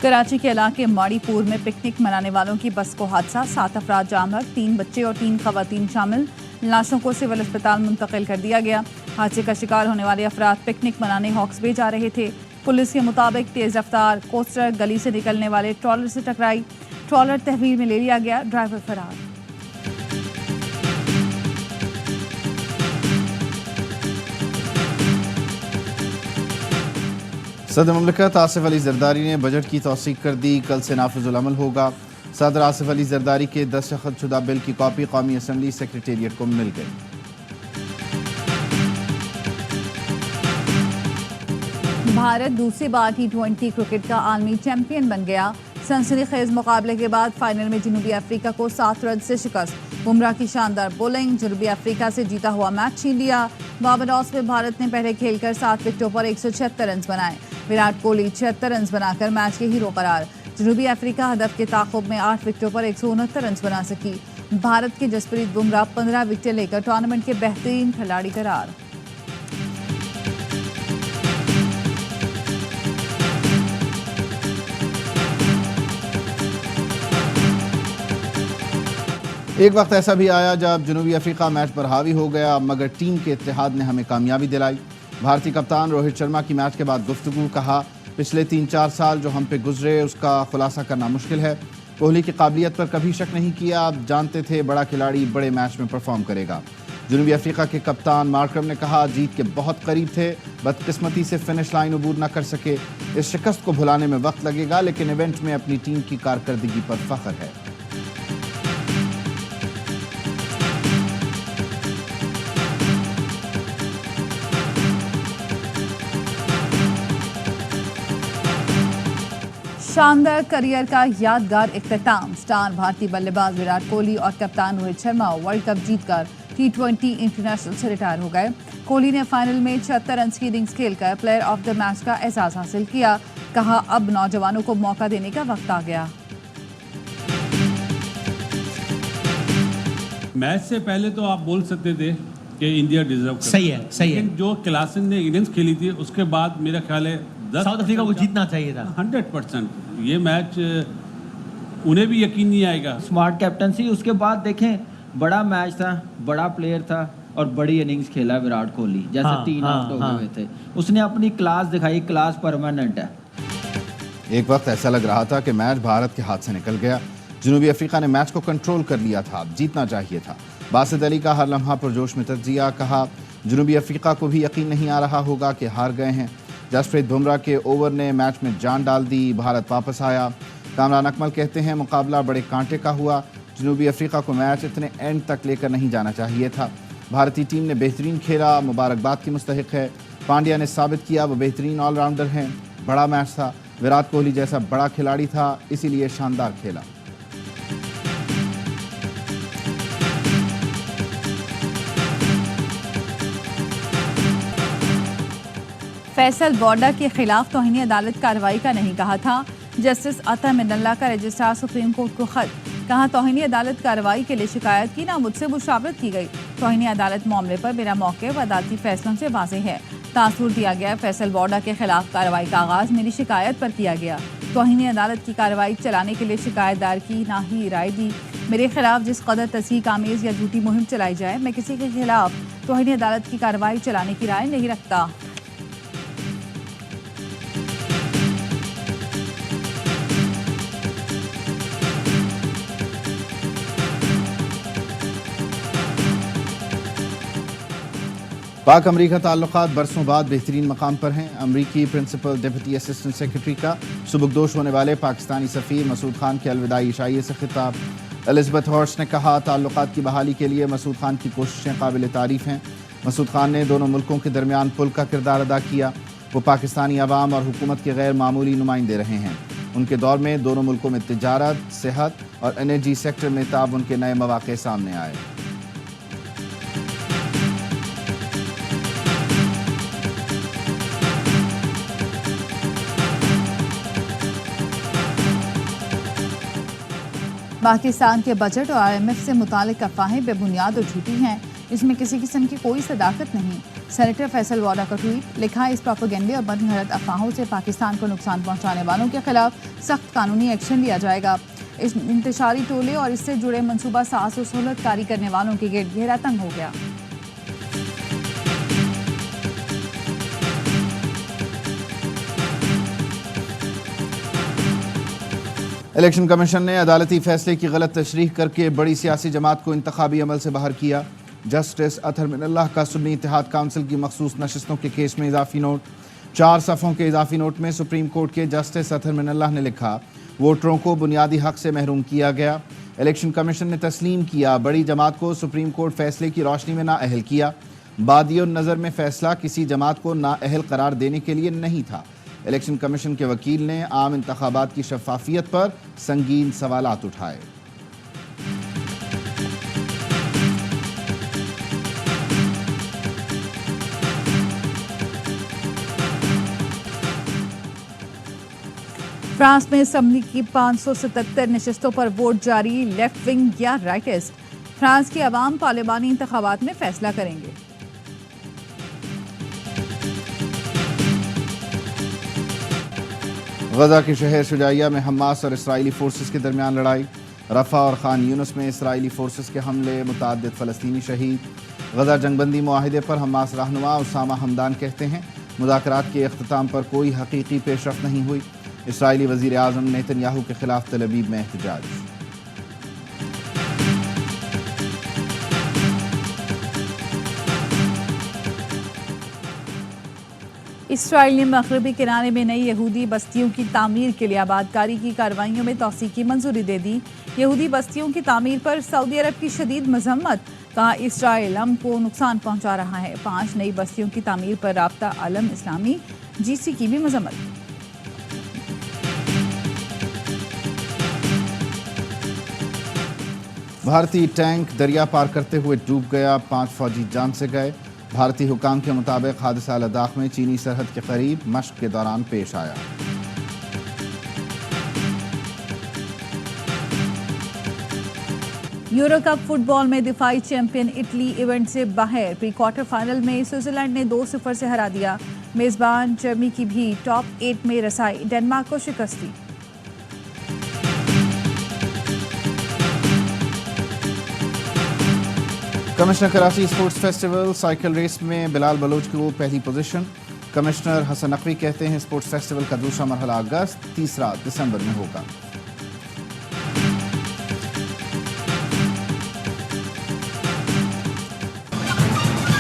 कराची के इलाके माड़ीपुर में पिकनिक मनाने वालों की बस को हादसा, 7 अफराद जामर, 3 बच्चे और 3 खवातीन शामिल। लाशों को सिविल अस्पताल मुंतकिल कर दिया गया। हादसे का शिकार होने वाले अफराद पिकनिक मनाने हॉक्स बे जा रहे थे। पुलिस के मुताबिक तेज रफ्तार कोस्टर गली से निकलने वाले ट्रॉलर से टकराई। ट्रॉलर तहवील में ले लिया गया, ड्राइवर फरार। सदर मुमलिकत आसिफ अली जरदारी ने बजट की तौसीक कर दी। कल से नाफिजुल अमल होगा। सदर आसिफ अली जरदारी के दस्तखत शुदा बिल की कॉपी कौमी असम्बली सेक्रेटेरिएट को मिल गई। भारत दूसरी बार T20 क्रिकेट का आलमी चैंपियन बन गया। सनसनीखेज मुकाबले के बाद फाइनल में जनूबी अफ्रीका को 7 रन से शिकस्त। बुमराह की शानदार बॉलिंग जनूबी अफ्रीका से जीता हुआ मैच छीन लिया। बारबाडोस में भारत ने पहले खेलकर 7 विकेटों पर 176 रन बनाए। विराट कोहली 76 रन बनाकर मैच के हीरो करार। जनूबी अफ्रीका हदफ के ताक़ुब में 8 विकेटों पर 169 रन बना सकी। भारत के जसप्रीत बुमराह 15 विकेटें लेकर टूर्नामेंट के बेहतरीन खिलाड़ी करार। एक वक्त ऐसा भी आया जब जनूबी अफ्रीका मैच पर हावी हो गया, मगर टीम के इत्तेहाद ने हमें कामयाबी दिलाई। भारतीय कप्तान रोहित शर्मा की मैच के बाद गुफ्तगू, कहा पिछले 3-4 साल जो हम पे गुजरे उसका खुलासा करना मुश्किल है। कोहली की काबिलियत पर कभी शक नहीं किया, आप जानते थे बड़ा खिलाड़ी बड़े मैच में परफॉर्म करेगा। जनूबी अफ्रीका के कप्तान मार्करम ने कहा जीत के बहुत करीब थे, बदकिस्मती से फिनिश लाइन अबूर न कर सके। इस शिकस्त को भुलाने में वक्त लगेगा, लेकिन इवेंट में अपनी टीम की कारकर्दगी पर फख्र है। शानदार करियर का यादगार इख्तिताम। स्टार भारतीय बल्लेबाज विराट कोहली और कप्तान रोहित शर्मा वर्ल्ड कप जीतकर T20 इंटरनेशनल से रिटायर हो गए। कोहली ने फाइनल में 76 रन की इनिंग्स खेलकर प्लेयर ऑफ द मैच का एजाज हासिल किया। कहा अब नौजवानों को मौका देने का वक्त आ गया। मैच से पहले तो आप बोल सकते थे कि इंडिया डिजर्व करता। सही है, सही है। लेकिन जो क्लासन ने इनिंग्स खेली थी उसके बाद मेरा ख्याल है साउथ अफ्रीका को जीतना चाहिए था। 100% ये मैच उन्हें भी यकीन नहीं आएगा। स्मार्ट कैप्टनसी, उसके बाद देखें बड़ा मैच था, बड़ा प्लेयर था और बड़ी इनिंग्स खेला विराट कोहली। जैसे 3 आउट हो गए थे, उसने अपनी क्लास दिखाई, क्लास परमानेंट है। एक वक्त ऐसा लग रहा था कि मैच भारत के हाथ से निकल गया। जनूबी अफ्रीका ने मैच को कंट्रोल कर लिया था, जीतना चाहिए था। बासित अली का हर लम्हा पुरजोश में तज्जिया, कहा जनूबी अफ्रीका को भी यकीन नहीं आ रहा होगा कि हार गए हैं। जसप्रीत बुमराह के ओवर ने मैच में जान डाल दी, भारत वापस आया। कामरान अकमल कहते हैं मुकाबला बड़े कांटे का हुआ। जनूबी अफ्रीका को मैच इतने एंड तक लेकर नहीं जाना चाहिए था। भारतीय टीम ने बेहतरीन खेला, मुबारकबाद की मुस्तहिक है। पांड्या ने साबित किया वो बेहतरीन ऑलराउंडर हैं। बड़ा मैच था, विराट कोहली जैसा बड़ा खिलाड़ी था, इसीलिए शानदार खेला। फैसल बॉर्डर के खिलाफ तौहीन अदालत कार्रवाई का नहीं कहा था। जस्टिस अता मिनल्ला का रजिस्ट्रार सुप्रीम कोर्ट को खत, कहा तौहीन अदालत कार्रवाई के लिए शिकायत की, ना मुझसे मुशावरत की गई। तौहीन अदालत मामले पर मेरा मौक़िफ़ अदालती फैसलों से वाज़ेह है। तासुर दिया गया फैसल बॉर्डर के खिलाफ कार्रवाई का आगाज़ मेरी शिकायत पर किया गया। तौहीन अदालत की कार्रवाई चलाने के लिए शिकायत दायर की, ना ही राय दी। मेरे खिलाफ जिस कदर तस्दीक आमेज़ या झूठी मुहिम चलाई जाए, मैं किसी के खिलाफ तौहीन अदालत की कार्रवाई चलाने की राय नहीं रखता। पाक अमरीका ताल्लुकात बरसों बाद बेहतरीन मकाम पर हैं। अमरीकी प्रिंसिपल डिप्टी असिस्टेंट सेक्रेटरी का सुबुकदोश होने वाले पाकिस्तानी सफ़ीर मसूद खान के अलविदाई इशाइये से खिताब। एलिज़ाबेथ हॉर्स ने कहा ताल्लुकात की बहाली के लिए मसूद खान की कोशिशें काबिल तारीफ़ हैं। मसूद खान ने दोनों मुल्कों के दरमियान पुल का किरदार अदा किया। वो पाकिस्तानी अवाम और हुकूमत के गैर मामूली नुमाइंदे रहे हैं। उनके दौर में दोनों मुल्कों में तिजारत, सेहत और एनर्जी सेक्टर में ताउन के नए मौक़े सामने आए। पाकिस्तान के बजट और IMF से मुतालिक अफवाहें बेबुनियाद और झूठी हैं। इसमें किसी किस्म की कोई सदाकत नहीं। सेनेटर फैसल वोडा का ट्वीट लिखा, इस प्रोपेगेंडे और मनगढ़ंत अफवाहों से पाकिस्तान को नुकसान पहुंचाने वालों के खिलाफ सख्त कानूनी एक्शन लिया जाएगा। इस इंतशारी टोले और इससे जुड़े मनसूबा साज और सहूलतकारी करने वालों के गिर्द घेरा तंग हो गया। इलेक्शन कमीशन ने अदालती फैसले की गलत तशरीह करके बड़ी सियासी जमात को इंतखाबी अमल से बाहर किया। जस्टिस अतहर मिनल्लाह का सुन्नी इत्तेहाद काउंसिल की मखसूस नशिस्तों के केस में इजाफी नोट। 4 सफ़ों के इजाफी नोट में सुप्रीम कोर्ट के जस्टिस अतहर मिनल्लाह ने लिखा, वोटरों को बुनियादी हक से महरूम किया गया। इलेक्शन कमीशन ने तस्लीम किया, बड़ी जमात को सुप्रीम कोर्ट फैसले की रोशनी में नाअहल किया। बादियों नज़र में फैसला किसी जमात को नाअहल करार देने के लिए नहीं था। इलेक्शन कमीशन के वकील ने आम इंतखाबात की शफाफियत पर संगीन सवालात उठाए। फ्रांस में असम्बली की 577 नशस्तों पर वोट जारी, लेफ्ट विंग या राइटिस्ट। फ्रांस की अवाम पार्लिमानी इंतखाबात में फैसला करेंगे। गजा के शहर शुजाइया में हमास और इसराइली फोर्सेस के दरमियान लड़ाई। रफा और खान यूनुस में इसराइली फोर्सेस के हमले, मुतअद्दिद फ़लस्तीनी शहीद। गजा जंगबंदी मुआहिदे पर हमास रहनुमा उसामा हमदान कहते हैं, मुज़ाकरात के अख्ताम पर कोई हकीकी पेशरफ्त नहीं हुई। इसराइली वज़ीर आज़म नेतन्याहू के खिलाफ तल अवीव में एहतजाज। इसराइल ने मगरबी किनारे में नई यहूदी बस्तियों की तामीर के लिए आबादकारी की कार्रवाइयों में तौसीक की मंजूरी दे दी। यहूदी बस्तियों की तामीर पर सऊदी अरब की शदीद मजम्मत, कहा इसराइल अमन को नुकसान पहुंचा रहा है। 5 नई बस्तियों की तामीर पर राब्ता आलम इस्लामी GC की भी मजम्मत। भारतीय टैंक दरिया पार करते हुए डूब गया, 5 फौजी जान से गए। भारतीय हुकाम के मुताबिक हादसा लद्दाख में चीनी सरहद के करीब मश्क के दौरान पेश आया। यूरो कप फुटबॉल में दिफाई चैंपियन इटली इवेंट से बाहर। प्री क्वार्टर फाइनल में स्विट्जरलैंड ने 2-0 से हरा दिया। मेजबान जर्मनी की भी टॉप 8 में रसाई, डेनमार्क को शिकस्त दी। Commissioner Karachi sports festival cycle race में बिलाल बलोच को पहली पोजीशन। कमिश्नर हसन नकवी कहते हैं स्पोर्ट्स फेस्टिवल का दूसरा मरहला अगस्त, तीसरा दिसंबर में होगा।